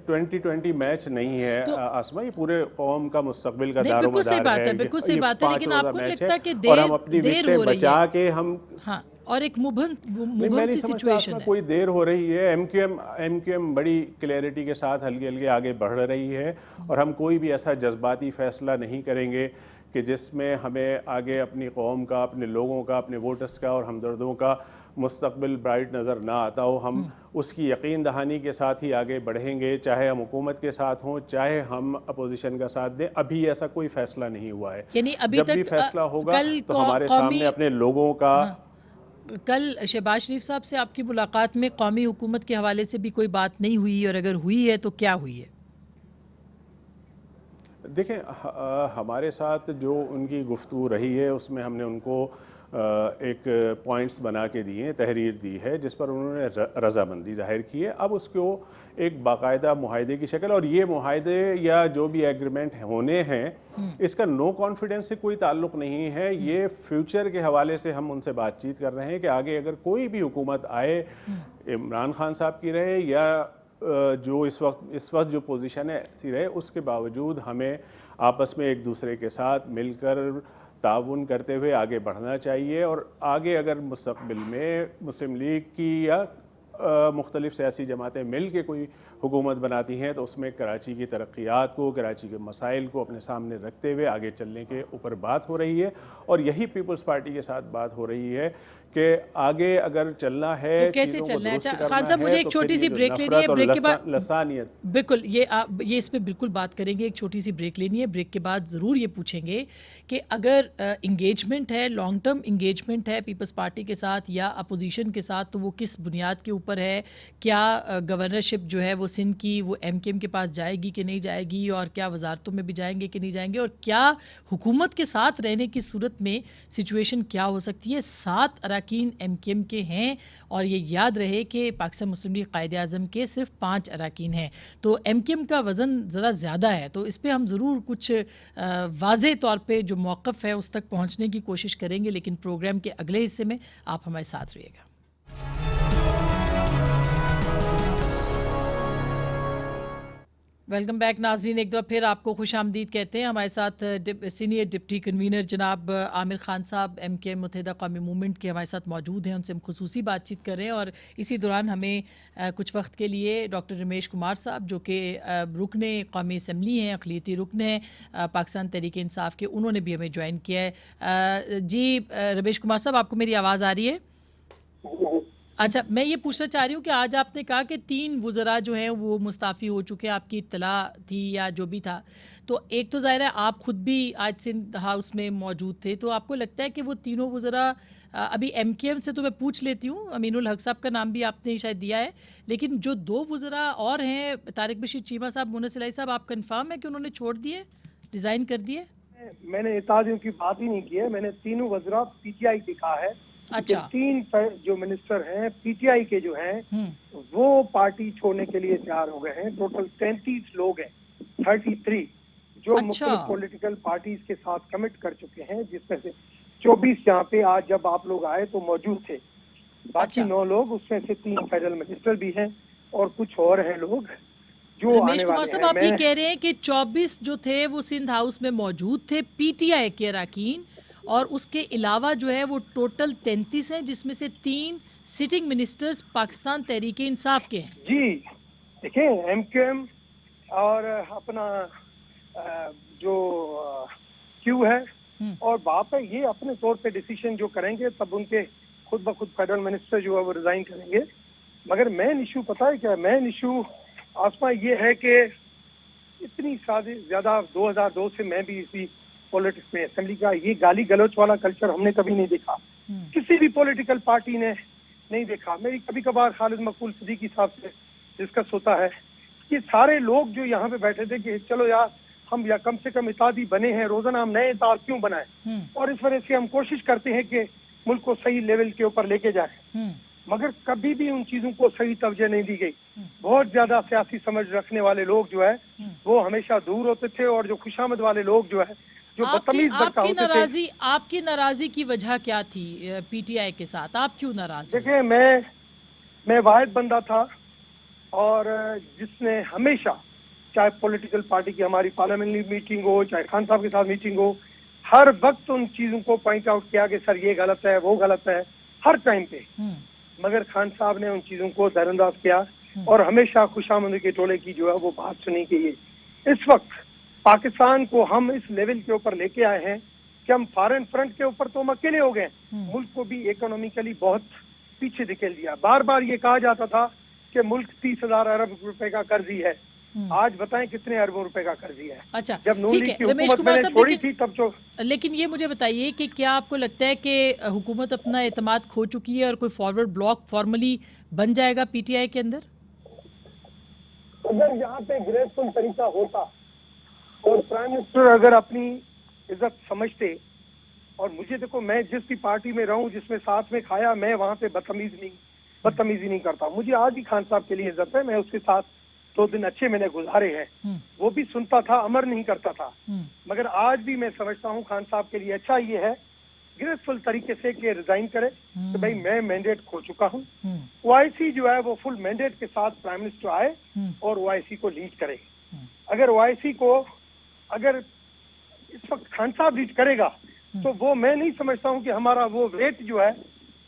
2020 मैच नहीं है तो आसमा, ये पूरे कौम का मुस्तकबिल का बिल्कुल सही दारोमदार बात है, बिल्कुल सही बात है। लेकिन आपको लगता है कि और हम अपनी देर विकेट हो रही बचा है? के हम हाँ, और एक मुबहम मैं नहीं सी समझता सिचुएशन आपका है। कोई देर हो रही है। एमक्यूएम बड़ी क्लैरिटी के साथ हल्के हल्के आगे बढ़ रही है और हम कोई भी ऐसा जज्बाती फैसला नहीं करेंगे कि जिसमें हमें आगे अपनी कौम का, अपने लोगों का, अपने वोटर्स का और हमदर्दों का मुस्तकबिल ब्राइट नज़र ना आता हो। हम उसकी यकीन दहानी के साथ ही आगे बढ़ेंगे, चाहे हम हुकूमत के साथ हों चाहे हम अपोजिशन का साथ दें। अभी ऐसा कोई फैसला नहीं हुआ है। यानी अभी जब तक भी फैसला होगा कल तो हमारे सामने अपने लोगों का कल शहबाज शरीफ साहब से आपकी मुलाकात में कौमी हुकूमत के हवाले से भी कोई बात नहीं हुई, और अगर हुई है तो क्या हुई है? देखें, हमारे साथ जो उनकी गुफ्तगू रही है उसमें हमने उनको एक पॉइंट्स बना के दिए, तहरीर दी है जिस पर उन्होंने रज़ामंदी ज़ाहिर की है। अब उसको एक बाकायदा मुआहदे की शक्ल, और ये मुआहदे या जो भी एग्रीमेंट होने हैं इसका नो कॉन्फिडेंस से कोई ताल्लुक़ नहीं है। ये फ्यूचर के हवाले से हम उनसे बातचीत कर रहे हैं कि आगे अगर कोई भी हुकूमत आए, इमरान खान साहब की रहे या जो इस वक्त जो पोजीशन है ऐसी रहे, उसके बावजूद हमें आपस में एक दूसरे के साथ मिलकर ताउन करते हुए आगे बढ़ना चाहिए। और आगे अगर मुस्तक़बिल में मुस्लिम लीग की या मुख्तलिफ सियासी जमातें मिल के कोई हुकूमत बनाती हैं तो उसमें कराची की तरक्यात को, कराची के मसाइल को अपने सामने रखते हुए आगे चलने के ऊपर बात हो रही है। और यही पीपल्स पार्टी के साथ बात हो रही है कि आगे अगर चलना है तो कैसे चलना है? अच्छा खान साहब, मुझे एक छोटी सी ब्रेक लेनी है। ब्रेक के बाद लसानियत, बिल्कुल ये इस पे बिल्कुल बात करेंगे। एक छोटी सी ब्रेक लेनी है। ब्रेक के बाद ज़रूर ये पूछेंगे कि अगर इंगेजमेंट है, लॉन्ग टर्म इंगेजमेंट है पीपल्स पार्टी के साथ या अपोजिशन के साथ, तो वो किस बुनियाद के ऊपर है? क्या गवर्नरशिप जो है वो सिंध की वो एमकेएम के पास जाएगी कि नहीं जाएगी, और क्या वजारतों में भी जाएंगे कि नहीं जाएंगे, और क्या हुकूमत के साथ रहने की सूरत में सिचुएशन क्या हो सकती है? 7 अरकान एमकेएम के हैं, और ये याद रहे कि पाकिस्तान मुस्लिम लीग कायदे आज़म के सिर्फ 5 अरकान हैं, तो एमकेएम का वज़न ज़रा ज़्यादा है। तो इस पर हम ज़रूर कुछ वाज़े तौर पे जो मौक़िफ़ है उस तक पहुँचने की कोशिश करेंगे, लेकिन प्रोग्राम के अगले हिस्से में आप हमारे साथ रहिएगा। वेलकम बैक नाज़रीन, एक बार फिर आपको खुश आमदीद कहते हैं। हमारे साथ सीनियर डिप्टी कन्वीनर जनाब आमिर खान साहब एमकेएम मुत्तहिदा कौमी मूवमेंट के हमारे साथ मौजूद हैं। उनसे हम खुसूसी बातचीत कर रहे हैं, और इसी दौरान हमें कुछ वक्त के लिए डॉक्टर रमेश कुमार साहब जो कि रुकने कौमी असम्बली हैं, अक़लियती रुकन हैं पाकिस्तान तहरीक इंसाफ के, उन्होंने भी हमें ज्वाइन किया है। जी रमेश कुमार साहब, आपको मेरी आवाज़ आ रही है? अच्छा, मैं ये पूछना चाह रही हूँ कि आज आपने कहा कि 3 वज़रा जो हैं वो मुस्ताफ़ी हो चुके हैं, आपकी इत्तला थी या जो भी था, तो एक तो ज़ाहिर है आप ख़ुद भी आज सिंध हाउस में मौजूद थे, तो आपको लगता है कि वो तीनों वज़रा अभी एमकेएम से तो मैं पूछ लेती हूँ, अमीनुल हक साहब का नाम भी आपने शायद दिया है, लेकिन जो 2 वज़रा और हैं, तारिक बशीर चीमा साहब, मुनस इलाही साहब, आप कन्फर्म है कि उन्होंने छोड़ दिए, रिज़ाइन कर दिए? मैंने इतादियों की बात ही नहीं की है, मैंने तीनों वज़रा पीटीआई के कहा है। अच्छा। 3 जो मिनिस्टर हैं पीटीआई के जो हैं वो पार्टी छोड़ने के लिए तैयार हो गए हैं। टोटल 33 लोग हैं, 33 जो मुख्तलिफ पॉलिटिकल पार्टीज के साथ कमिट कर चुके हैं, जिसमें से 24 यहाँ पे आज जब आप लोग आए तो मौजूद थे। बाकी 9 लोग, उसमें से 3 फेडरल मिनिस्टर भी हैं और कुछ और हैं लोग जो रमेश आने कुमार वाले साहब, हैं। आप ये मैं कह रहे हैं कि 24 जो थे वो सिंध हाउस में मौजूद थे पीटीआई के अरकान, और उसके अलावा जो है वो टोटल 33 हैं, जिसमें से 3 सिटिंग मिनिस्टर्स पाकिस्तान तहरीक इंसाफ के हैं। जी देखिए, एमक्यूएम और अपना जो क्यू है, और वहाँ पे ये अपने तौर पे डिसीजन जो करेंगे, तब उनके खुद ब खुद फेडरल मिनिस्टर जो है वो रिजाइन करेंगे। मगर मेन इशू पता है क्या? मेन इशू आसमा ये है कि इतनी ज्यादा 2002 से मैं भी इसी पॉलिटिक्स में, असेंबली का ये गाली गलौच वाला कल्चर हमने कभी नहीं देखा, किसी भी पॉलिटिकल पार्टी ने नहीं देखा। मेरी कभी कभार खालिद मकबूल सिद्दीकी साहब से डिस्कस होता है कि सारे लोग जो यहाँ पे बैठे थे कि चलो यार हम या कम से कम इतादी बने हैं, रोजाना हम नए इताद क्यों बनाए, और इस वजह से हम कोशिश करते हैं कि मुल्क को सही लेवल के ऊपर लेके जाए। मगर कभी भी उन चीजों को सही तवज्जो नहीं दी गई। बहुत ज्यादा सियासी समझ रखने वाले लोग जो है वो हमेशा दूर होते थे, और जो खुशामद वाले लोग जो है, जो बदतमीज बर्ताव होते थे। आपकी नाराजगी की वजह क्या थी पीटीआई के साथ? आप क्यों नाराज? देखिए, मैं वाहिद बंदा था और जिसने हमेशा, चाहे पॉलिटिकल पार्टी की हमारी पार्लियामेंट्री मीटिंग हो, चाहे खान साहब के साथ मीटिंग हो, हर वक्त उन चीजों को पॉइंट आउट किया कि सर ये गलत है, वो गलत है, हर टाइम पे। मगर खान साहब ने उन चीजों को नजरअंदाज किया और हमेशा खुशामद के टोले की जो है वो बात सुनी कि ये इस वक्त पाकिस्तान को हम इस लेवल के ऊपर लेके आए हैं कि हम फॉरेन फ्रंट के ऊपर तो हम अकेले हो गए, मुल्क को भी इकोनॉमिकली बहुत पीछे धकेल दिया। बार बार ये कहा जाता था कि मुल्क 30,000 अरब रुपए का कर्जी है, आज बताएं कितने अरबों रुपए का कर्जी है। अच्छा, जब नून ठीक लीग है की रमेश हुकूमत कुमार मैंने साहब, छोड़ी थी तब जो। लेकिन ये मुझे बताइए कि क्या आपको लगता है कि हुकूमत अपना एतमाद खो चुकी है और कोई फॉरवर्ड ब्लॉक फॉर्मली बन जाएगा पीटीआई के अंदर? अगर यहाँ पे ग्रेसफुल तरीका होता और प्राइम मिनिस्टर अगर अपनी इज्जत समझते, और मुझे देखो, मैं जिस भी पार्टी में रहूं जिसमें साथ में खाया, मैं वहाँ पे बदतमीजी नहीं करता। मुझे आज भी खान साहब के लिए इज्जत है, मैं उसके साथ 2 दिन अच्छे मैंने गुजारे हैं। वो भी सुनता था, अमर नहीं करता था। मगर आज भी मैं समझता हूँ खान साहब के लिए अच्छा ये है ग्रेसफुल तरीके से कि रिजाइन करे कि भाई मैं मैंडेट खो चुका हूँ। ओआईसी जो है वो फुल मैंडेट के साथ प्राइम मिनिस्टर आए और ओआईसी को लीड करे। अगर ओआईसी को अगर इस वक्त खान साहब लीड करेगा तो वो, मैं नहीं समझता हूँ कि हमारा वो वेट जो है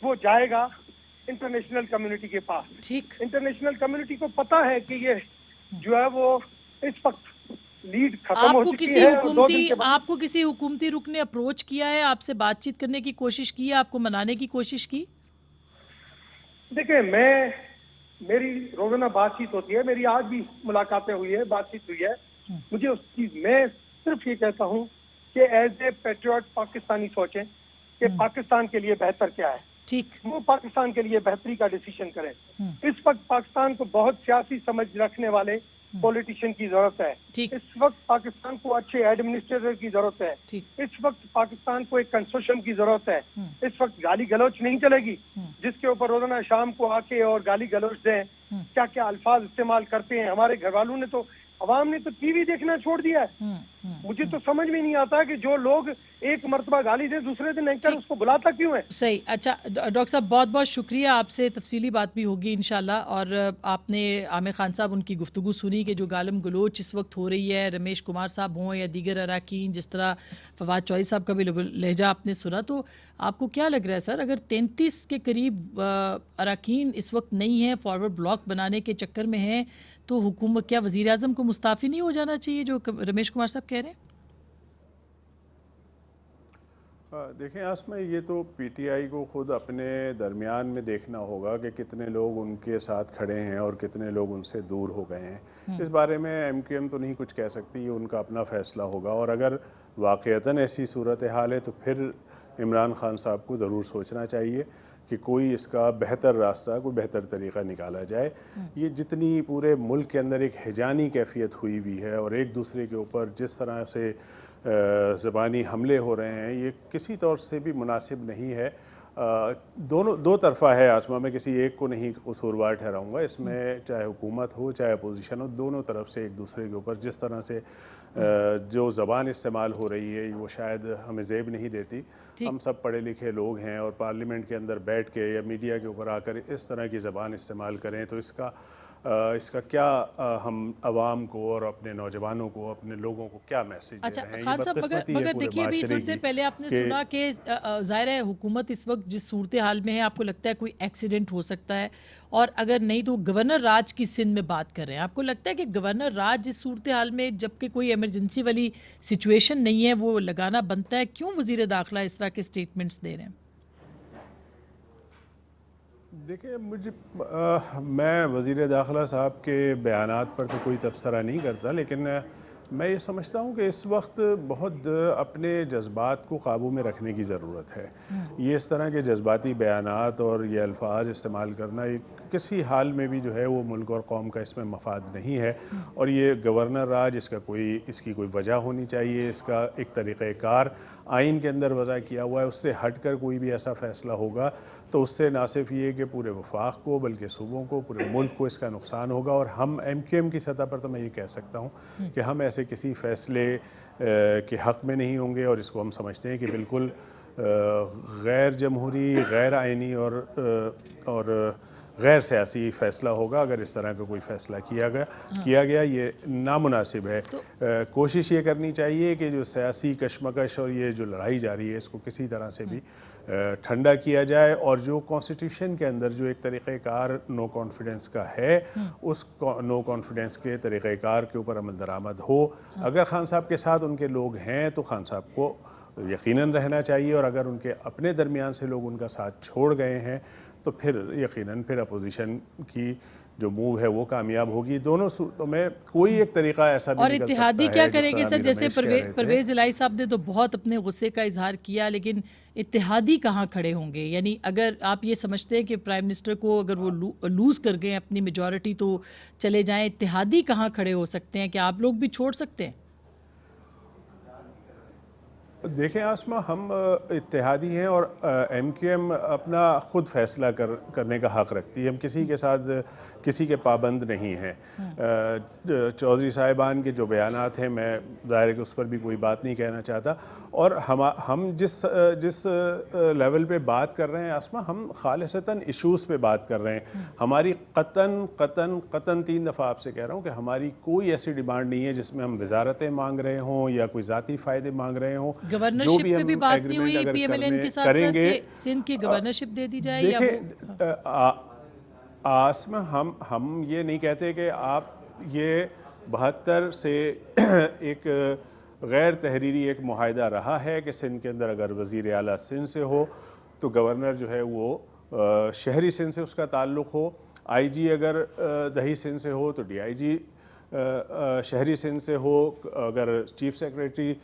वो जाएगा इंटरनेशनल कम्युनिटी के पास। ठीक, इंटरनेशनल कम्युनिटी को पता है कि ये जो है वो इस वक्त लीड खत्म हो चुकी है। आपको किसी हुकूमती रुख ने अप्रोच किया है, आपसे बातचीत करने की कोशिश की है, आपको मनाने की कोशिश की? देखिए, मेरी रोजाना बातचीत होती है, मेरी आज भी मुलाकातें हुई है, बातचीत हुई है। मुझे उस चीज, मैं सिर्फ ये कहता हूँ कि एज ए पेट्रियट पाकिस्तानी सोचें कि पाकिस्तान के लिए बेहतर क्या है। ठीक, वो पाकिस्तान के लिए बेहतरी का डिसीजन करें। इस वक्त पाकिस्तान को बहुत सियासी समझ रखने वाले पॉलिटिशियन की जरूरत है। इस वक्त पाकिस्तान को अच्छे एडमिनिस्ट्रेटर की जरूरत है। इस वक्त पाकिस्तान को एक कंसोर्शियम की जरूरत है। इस वक्त गाली गलौच नहीं चलेगी, जिसके ऊपर रोजाना शाम को आके और गाली गलौच दें, क्या क्या अल्फाज इस्तेमाल करते हैं। हमारे घर वालों ने तो, अवाम ने तो टीवी देखना छोड़ दिया है। मुझे तो समझ में नहीं आता कि जो लोग एक मर्तबा गाली दे दूसरे दिन एंकर उसको बुलाता क्यों है। सही। अच्छा डॉक्टर साहब, बहुत बहुत शुक्रिया, आपसे तफसीली बात भी होगी इंशाल्लाह। और आपने आमिर खान साहब उनकी गुफ्तगू सुनी कि जो गालम गलोच इस वक्त हो रही है, रमेश कुमार साहब हों या दीगर अरकान, जिस तरह फवाद चौधरी साहब का भी लहजा आपने सुना, तो आपको क्या लग रहा है सर, अगर 33 के करीब अरकान इस वक्त नहीं है, फॉरवर्ड ब्लॉक बनाने के चक्कर में है, तो हुकूमत, क्या वज़ीर आज़म को मुस्ताफ़ी नहीं हो जाना चाहिए जो रमेश कुमार साहब कह रहे हैं? देखें आसमा, ये तो पीटीआई को खुद अपने दरमियान में देखना होगा कि कितने लोग उनके साथ खड़े हैं और कितने लोग उनसे दूर हो गए हैं। इस बारे में एमक्यूएम तो नहीं कुछ कह सकती, ये उनका अपना फ़ैसला होगा। और अगर वाक़ईतन ऐसी सूरत हाल है तो फिर इमरान खान साहब को ज़रूर सोचना चाहिए कि कोई इसका बेहतर रास्ता, कोई बेहतर तरीक़ा निकाला जाए। ये जितनी पूरे मुल्क के अंदर एक हिजानी कैफियत हुई हुई है और एक दूसरे के ऊपर जिस तरह से ज़बानी हमले हो रहे हैं, ये किसी तौर से भी मुनासिब नहीं है। दो तरफ़ा है आसमा, में किसी एक को नहीं कसूरवार ठहराऊँगा इसमें, चाहे हुकूमत हो चाहे अपोजिशन हो, दोनों तरफ से एक दूसरे के ऊपर जिस तरह से जो ज़बान इस्तेमाल हो रही है वो शायद हमें ज़ेब नहीं देती। हम सब पढ़े लिखे लोग हैं और पार्लियामेंट के अंदर बैठ के या मीडिया के ऊपर आकर इस तरह की ज़बान इस्तेमाल करें तो इसका इसका क्या हम आवाम को और अपने नौजवानों को, अपने लोगों को क्या मैसेज दे अच्छा रहे हैं? ये खान साहब, बदकिस्मती है मगर पूरे देखिए अभी माशरे थोड़ी देर की पहले आपने कि सुना कि ज़ाहिर है हुकूमत इस वक्त जिस सूरत हाल में है, आपको लगता है कोई एक्सीडेंट हो सकता है, और अगर नहीं तो गवर्नर राज की सिंध में बात कर रहे हैं। आपको लगता है कि गवर्नर राज इस सूरत हाल में, जबकि कोई इमरजेंसी वाली सिचुएशन नहीं है, वो लगाना बनता है? क्यों वज़ीर दाखिला इस तरह के स्टेटमेंट्स दे रहे हैं? देखिए मैं वज़ीर दाखिला साहब के बयानात पर तो कोई तबसरा नहीं करता, लेकिन मैं ये समझता हूँ कि इस वक्त बहुत अपने जज्बात को काबू में रखने की ज़रूरत है। ये इस तरह के जज्बाती बयानात और ये अल्फाज इस्तेमाल करना ये किसी हाल में भी जो है वो मुल्क और कौम का इसमें मफाद नहीं है। और ये गवर्नर राज, इसकी कोई वजह होनी चाहिए, इसका एक तरीक़ाकार आइन के अंदर वज़ा किया हुआ है। उससे हट कर कोई भी ऐसा फ़ैसला होगा तो उससे ना सिर्फ ये कि पूरे वफाक को, बल्कि सूबों को, पूरे मुल्क को इसका नुकसान होगा। और हम MQM की सतह पर तो मैं ये कह सकता हूँ कि हम ऐसे किसी फ़ैसले के हक़ में नहीं होंगे, और इसको हम समझते हैं कि बिल्कुल गैर जमहूरी, गैर आइनी और गैर सियासी फ़ैसला होगा अगर इस तरह का कोई फ़ैसला किया गया। ये नामुनासिब है। कोशिश ये करनी चाहिए कि जो सियासी कशमकश और ये जो लड़ाई जारी है, इसको किसी तरह से भी ठंडा किया जाए, और जो कॉन्स्टिट्यूशन के अंदर जो एक तरीक़ाकार नो कॉन्फिडेंस का है, उस नो कॉन्फिडेंस के तरीक़ाकार के ऊपर अमल दरामद हो। अगर खान साहब के साथ उनके लोग हैं तो खान साहब को यकीनन रहना चाहिए, और अगर उनके अपने दरमियान से लोग उनका साथ छोड़ गए हैं तो फिर यकीनन फिर अपोजिशन की जो मूव है वो कामयाब होगी। दोनों सूरतों में कोई एक तरीका ऐसा भी और निकल इत्तेहादी सकता क्या है, जिस करेंगे तरह सर? अमीर जैसे रमेश कह रहे थे। परवेज़ इलाही साहब ने तो बहुत अपने गुस्से का इजहार किया, लेकिन इत्तेहादी कहाँ खड़े होंगे? यानी अगर आप ये समझते हैं कि प्राइम मिनिस्टर को अगर वो लूज़ कर गए अपनी मेजॉरिटी तो चले जाएं, इत्तेहादी कहाँ खड़े हो सकते हैं? क्या आप लोग भी छोड़ सकते हैं? देखें आसमा, हम इत्तेहादी हैं और MQM अपना ख़ुद फ़ैसला करने का हक़ रखती है। हम किसी के साथ किसी के पाबंद नहीं हैं। चौधरी साहिबान के जो बयानात हैं, मैं ज़ाहिर है कि उस पर भी कोई बात नहीं कहना चाहता। और हम जिस लेवल पे बात कर रहे हैं आसमा, हम खालिसतन इशूज़ पे बात कर रहे हैं। हमारी कतन 3 दफ़ा आपसे कह रहा हूँ कि हमारी कोई ऐसी डिमांड नहीं है जिसमें हम वजारतें मांग रहे हों या कोई ज़ाती फ़ायदे मांग रहे हों। गवर्नरशिप पे भी बात नहीं हुई PMLN के साथ करेंगे, सिंध की गवर्नरशिप दे दी जाए या वो? आसमा, हम ये नहीं कहते कि आप ये 72 से एक गैर तहरीरी एक मुआहदा रहा है कि सिंध के अंदर अगर वज़ीर आला सिंध से हो तो गवर्नर जो है वो शहरी सिंध से उसका ताल्लुक़ हो। IG अगर दही सिंध से हो तो DIG शहरी सिंध से हो। अगर चीफ सेक्रेटरी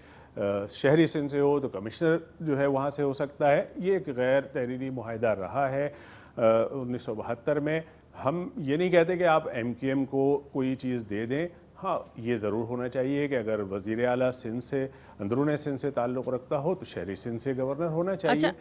शहरी सिंध से हो तो कमिश्नर जो है वहाँ से हो सकता है। ये एक गैर तहरीरी मुआहदा रहा है 1972 में। हम ये नहीं कहते कि आप MQM को कोई चीज़ दे दें। हाँ, ये ज़रूर होना चाहिए कि अगर वज़ीर आला सिंध से, अंदरून सिंध से ताल्लुक़ रखता हो तो शहरी सिंध से गवर्नर होना चाहिए।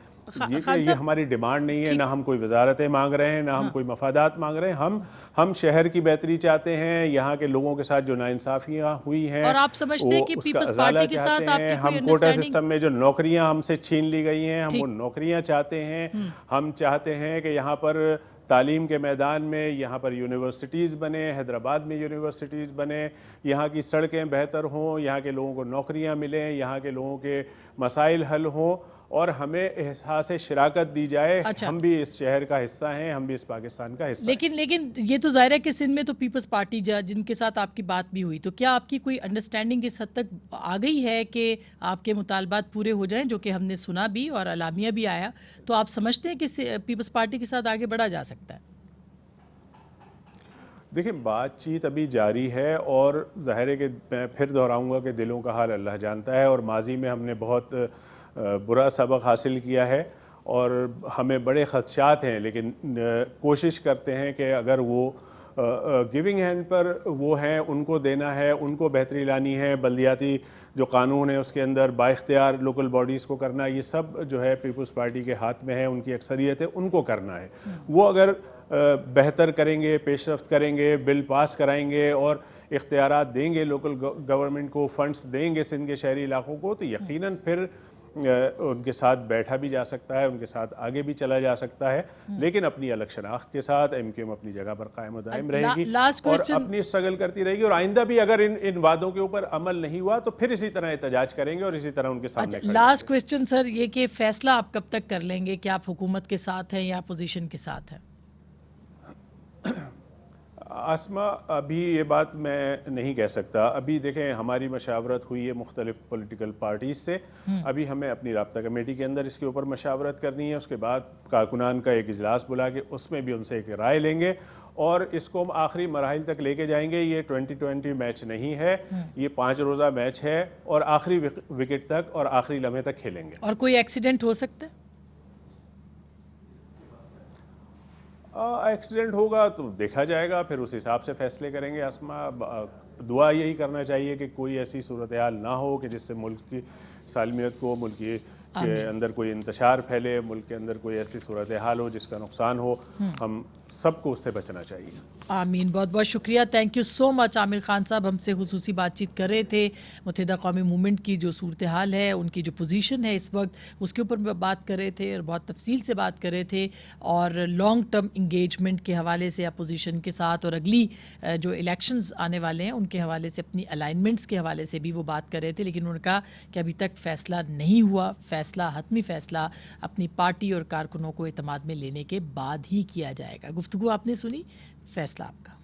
ये हमारी डिमांड नहीं है, ना हम कोई वजारतें मांग रहे हैं, ना हम कोई मफादात मांग रहे हैं। हम शहर की बेहतरी चाहते हैं। यहाँ के लोगों के साथ जो नाइंसाफ़ियाँ हुई हैं, और आप समझते हैं कि पीपल्स पार्टी के साथ आपकी हम कोई कोटा अंडरस्टैंडिंग? सिस्टम में जो नौकरियाँ हमसे छीन ली गई हैं, हम वो नौकरियाँ चाहते हैं। हम चाहते हैं कि यहाँ पर तालीम के मैदान में यहाँ पर यूनिवर्सिटीज़ बने, हैदराबाद में यूनिवर्सिटीज़ बने, यहाँ की सड़कें बेहतर हों, यहाँ के लोगों को नौकरियाँ मिलें, यहाँ के लोगों के मसाइल हल हों, और हमें एहसास शराकत दी जाए। अच्छा। हम भी इस शहर का हिस्सा हैं, हम भी इस पाकिस्तान का हिस्सा हैं। लेकिन ये तो ज़ाहिर है कि सिंध में तो पीपल्स पार्टी जिनके साथ आपकी बात भी हुई, तो क्या आपकी कोई अंडरस्टैंडिंग इस हद तक आ गई है कि आपके मुतालबात पूरे हो जाएं, जो कि हमने सुना भी और अलामिया भी आया, तो आप समझते हैं कि पीपल्स पार्टी के साथ आगे बढ़ा जा सकता है? देखिए, बातचीत अभी जारी है, और ज़ाहिर है कि मैं फिर दोहराऊंगा कि दिलों का हाल अल्लाह जानता है, और माजी में हमने बहुत बुरा सबक हासिल किया है और हमें बड़े ख़दशात हैं, लेकिन कोशिश करते हैं कि अगर वो गिविंग हैंड पर वो हैं, उनको देना है, उनको बेहतरी लानी है। बल्दियाती जो कानून है उसके अंदर बाइख्तियार लोकल बॉडीज़ को करना, ये सब जो है पीपल्स पार्टी के हाथ में है, उनकी अक्सरियत है, उनको करना है। वो अगर बेहतर करेंगे, पेशरफ्त करेंगे, बिल पास कराएंगे और इख्तियारात देंगे लोकल गवर्नमेंट को, फंड्स देंगे सिंध के शहरी इलाकों को, तो यकीनन फिर उनके साथ बैठा भी जा सकता है, उनके साथ आगे भी चला जा सकता है, लेकिन अपनी अलग शनाख्त के साथ MQM अपनी जगह पर कायम और दायम रहेगी और अपनी स्ट्रगल करती रहेगी। और आइंदा भी अगर इन वादों के ऊपर अमल नहीं हुआ तो फिर इसी तरह एहतजाज करेंगे और इसी तरह उनके सामने खड़े लास्ट क्वेश्चन सर, ये कि फैसला आप कब तक कर लेंगे कि आप हुकूमत के साथ हैं या अपोजिशन के साथ हैं? आसमा, अभी ये बात मैं नहीं कह सकता। अभी देखें, हमारी मशावरत हुई है मुख्तलिफ पॉलिटिकल पार्टीज से। अभी हमें अपनी राब्ता कमेटी के अंदर इसके ऊपर मशावरत करनी है, उसके बाद कारकुनान का एक इजलास बुला के उसमें भी उनसे एक राय लेंगे और इसको हम आखिरी मराहिल तक लेके जाएंगे। ये 2020 मैच नहीं है, ये 5 रोज़ा मैच है और आखिरी विकेट तक और आखिरी लम्हे तक खेलेंगे। और कोई एक्सीडेंट हो सकता है? एक्सीडेंट होगा तो देखा जाएगा, फिर उस हिसाब से फैसले करेंगे। आसमा, दुआ यही करना चाहिए कि कोई ऐसी सूरत हाल ना हो कि जिससे मुल्क की सालमियत को, मुल्क के अंदर कोई इंतशार फैले, मुल्क के अंदर कोई ऐसी सूरत हाल हो जिसका नुकसान हो। हम सबको उससे बचना चाहिए। आमीन। बहुत बहुत शुक्रिया, thank you so much. Aamir Khan साहब हमसे खुसूसी बातचीत कर रहे थे मुत्तहिदा कौमी मूवमेंट की जो सूरत हाल है, उनकी जो पोजीशन है इस वक्त, उसके ऊपर बात कर रहे थे और बहुत तफसील से बात कर रहे थे और लॉन्ग टर्म इंगेजमेंट के हवाले से अपोजिशन के साथ और अगली जो इलेक्शंस आने वाले हैं उनके हवाले से, अपनी अलाइनमेंट्स के हवाले से भी वो बात कर रहे थे। लेकिन उन्होंने कहा कि अभी तक फ़ैसला नहीं हुआ, फ़ैसला, हतमी फ़ैसला अपनी पार्टी और कारकुनों को एतमाद में लेने के बाद ही किया जाएगा। गुफ्तगू आपने सुनी, फैसला आपका।